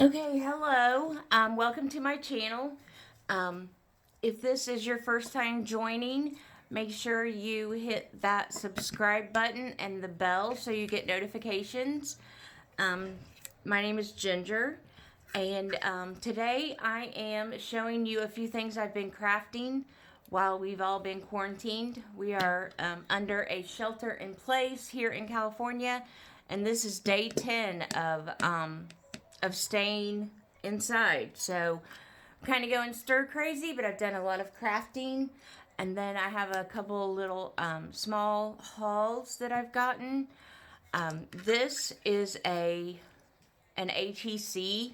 Okay, hello. Welcome to my channel. If this is your first time joining, make sure you hit that subscribe button and the bell so you get notifications. My name is Ginger, and today I am showing you a few things I've been crafting while we've all been quarantined. We are under a shelter in place here in California, and this is day 10 of staying inside. So I'm kind of going stir crazy, but I've done a lot of crafting. And then I have a couple little small hauls that I've gotten. This is an ATC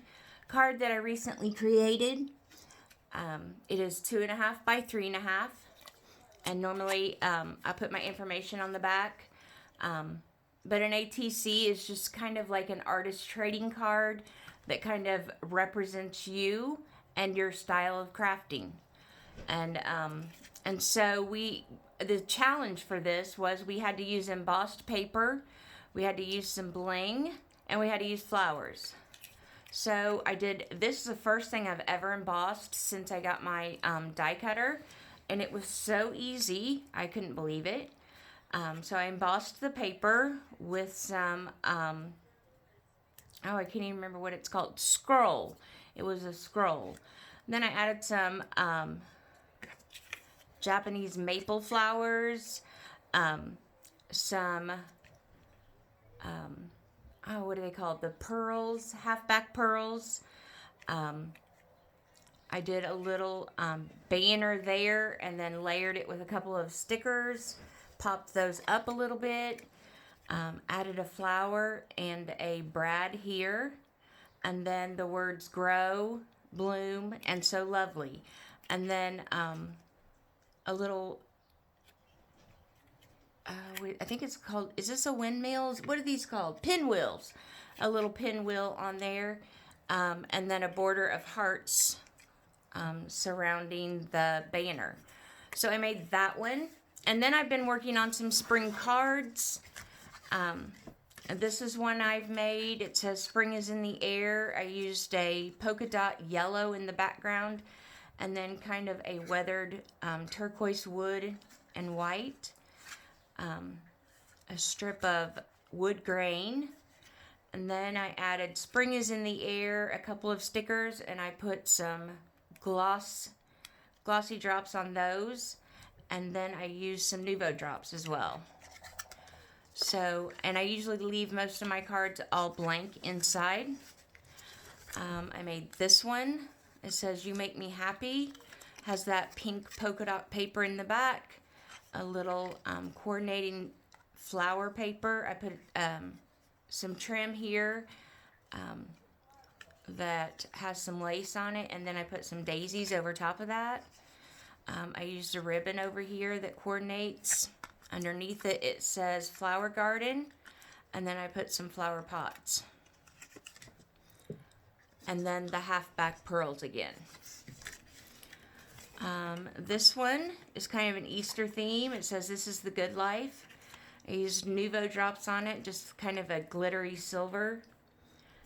card that I recently created. It is 2.5 by 3.5. And normally I put my information on the back. But an ATC is just kind of like an artist trading card that kind of represents you and your style of crafting. And so the challenge for this was we had to use embossed paper, we had to use some bling, and we had to use flowers. So this is the first thing I've ever embossed since I got my die cutter, and it was so easy, I couldn't believe it. So I embossed the paper with some, I can't even remember what it's called, scroll. It was a scroll. Then I added some Japanese maple flowers, some, what are they called? The pearls, halfback pearls. I did a little banner there and then layered it with a couple of stickers. Popped those up a little bit, added a flower and a brad here, and then the words grow, bloom, and so lovely. And then a little, I think it's called, is this a windmill? What are these called? Pinwheels. A little pinwheel on there, and then a border of hearts surrounding the banner. So I made that one. And then I've been working on some spring cards. This is one I've made. It says spring is in the air. I used a polka dot yellow in the background and then kind of a weathered turquoise wood and white. A strip of wood grain. And then I added spring is in the air, a couple of stickers, and I put some glossy drops on those. And then I use some Nuvo drops as well. So, and I usually leave most of my cards all blank inside. I made this one. It says, you make me happy. Has that pink polka dot paper in the back. A little coordinating flower paper. I put some trim here that has some lace on it. And then I put some daisies over top of that. I used a ribbon over here that coordinates. Underneath it, it says flower garden. And then I put some flower pots. And then the halfback pearls again. This one is kind of an Easter theme. It says this is the good life. I used Nuvo drops on it, just kind of a glittery silver.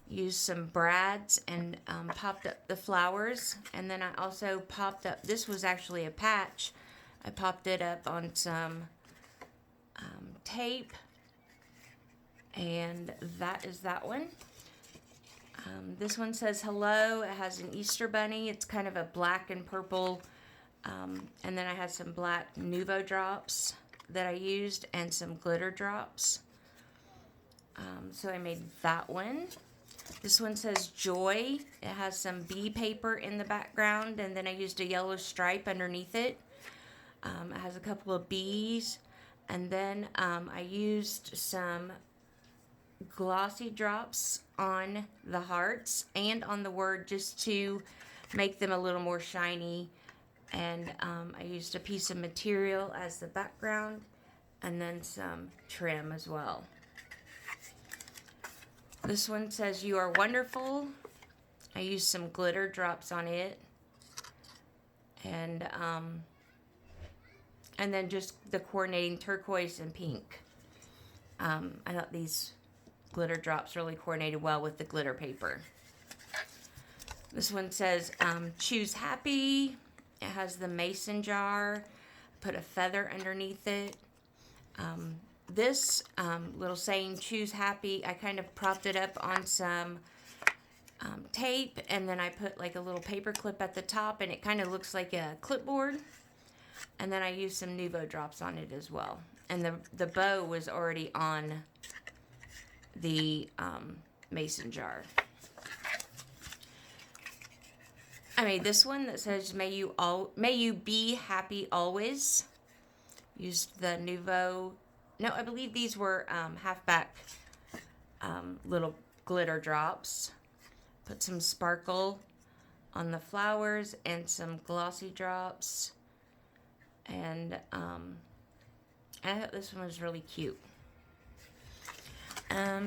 Used some brads and popped up the flowers, and then I also popped up, this was actually a patch, I popped it up on some tape, and that is that one. This one says hello. It has an Easter bunny. It's kind of a black and purple, and then I had some black Nuvo drops that I used and some glitter drops. So I made that one. This one says joy. It has some bee paper in the background, and then I used a yellow stripe underneath it. It has a couple of bees, and then I used some glossy drops on the hearts and on the word just to make them a little more shiny. And I used a piece of material as the background, and then some trim as well. This one says, you are wonderful. I used some glitter drops on it. And then just the coordinating turquoise and pink. I thought these glitter drops really coordinated well with the glitter paper. This one says, choose happy. It has the mason jar. Put a feather underneath it. This little saying, choose happy, I kind of propped it up on some tape, and then I put like a little paper clip at the top, and it kind of looks like a clipboard. And then I used some Nuvo drops on it as well. And the bow was already on the mason jar. I made this one that says, may you be happy always. Used the Nuvo. No, I believe these were halfback little glitter drops. Put some sparkle on the flowers and some glossy drops. And I thought this one was really cute.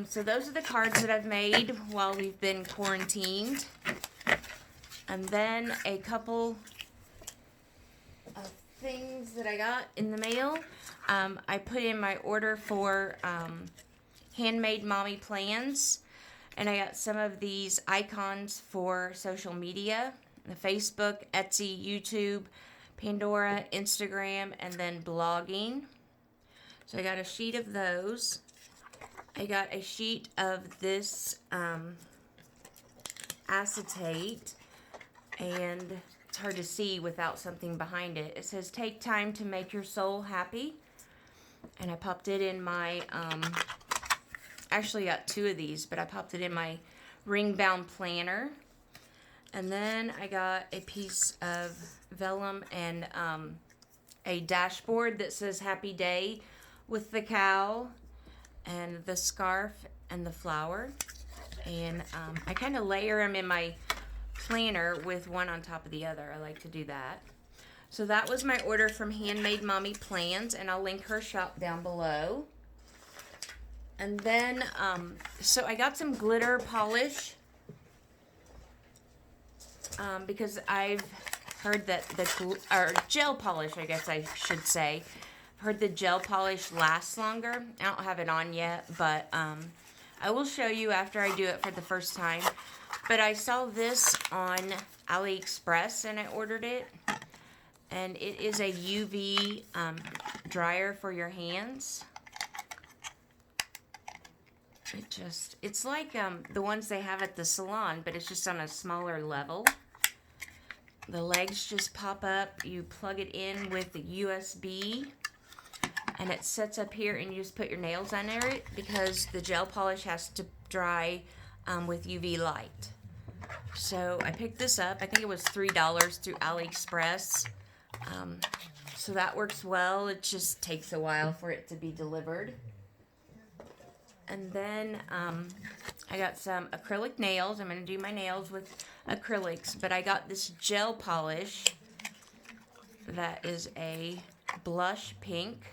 So those are the cards that I've made while we've been quarantined. And then a couple of things that I got in the mail. I put in my order for handmade mommy plans, and I got some of these icons for social media, the Facebook, Etsy, YouTube, Pandora, Instagram, and then blogging. So I got a sheet of those. I got a sheet of this acetate, and it's hard to see without something behind it. It says, take time to make your soul happy. And I popped it in my, actually got two of these, but I popped it in my ring-bound planner. And then I got a piece of vellum and a dashboard that says Happy Day with the cow and the scarf and the flower. And I kind of layer them in my planner with one on top of the other. I like to do that. So that was my order from Handmade Mommy Plans, and I'll link her shop down below. And then, so I got some glitter polish because I've heard that or gel polish, I guess I should say. I've heard the gel polish lasts longer. I don't have it on yet, but I will show you after I do it for the first time. But I saw this on AliExpress, and I ordered it. And it is a UV dryer for your hands. It's like the ones they have at the salon, but it's just on a smaller level. The legs just pop up. You plug it in with the USB, and it sets up here, and you just put your nails under it because the gel polish has to dry with UV light. So I picked this up. I think it was $3 through AliExpress. So that works well. It just takes a while for it to be delivered. And then I got some acrylic nails. I'm going to do my nails with acrylics, but I got this gel polish that is a blush pink.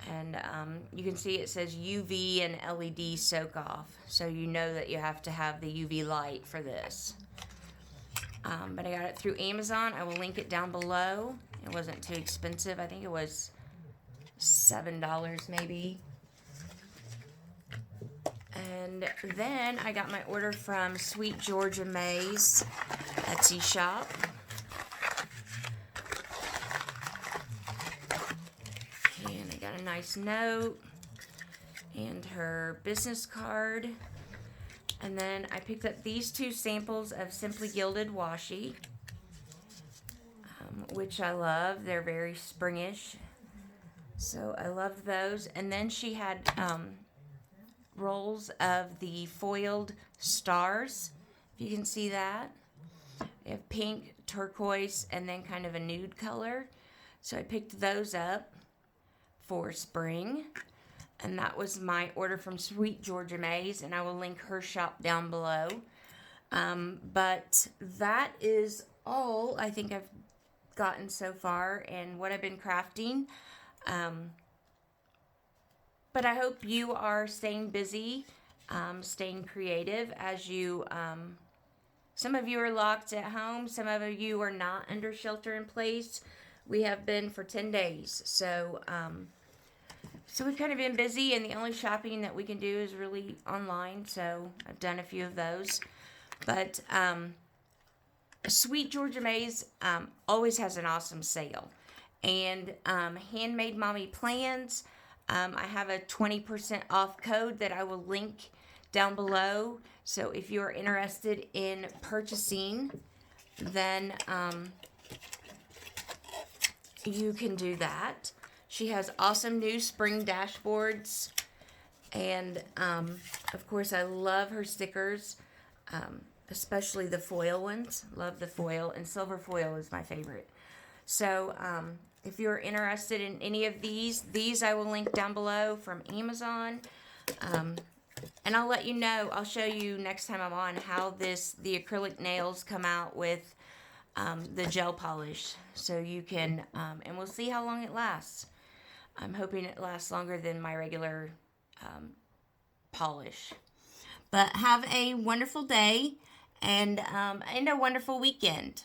And you can see it says UV and LED soak off, so you know that you have to have the UV light for this. But I got it through Amazon. I will link it down below. It wasn't too expensive. I think it was $7 maybe. And then I got my order from Sweet Georgia May's Etsy shop. And I got a nice note and her business card. And then I picked up these two samples of Simply Gilded washi, which I love. They're very springish, so I love those. And then she had rolls of the foiled stars, if you can see that. They have pink, turquoise, and then kind of a nude color. So I picked those up for spring. And that was my order from Sweet Georgia May's, and I will link her shop down below. But that is all I think I've gotten so far and what I've been crafting. But I hope you are staying busy, staying creative as you, some of you are locked at home, some of you are not under shelter in place. We have been for 10 days, so we've kind of been busy, and the only shopping that we can do is really online, so I've done a few of those. But Sweet Georgia Mays always has an awesome sale. And Handmade Mommy Plans, I have a 20% off code that I will link down below. So if you're interested in purchasing, then you can do that. She has awesome new spring dashboards. And of course, I love her stickers, especially the foil ones. Love the foil, and silver foil is my favorite. So if you're interested in any of these I will link down below from Amazon. And I'll let you know, I'll show you next time I'm on how the acrylic nails come out with the gel polish. So you can, and we'll see how long it lasts. I'm hoping it lasts longer than my regular polish. But have a wonderful day and a wonderful weekend.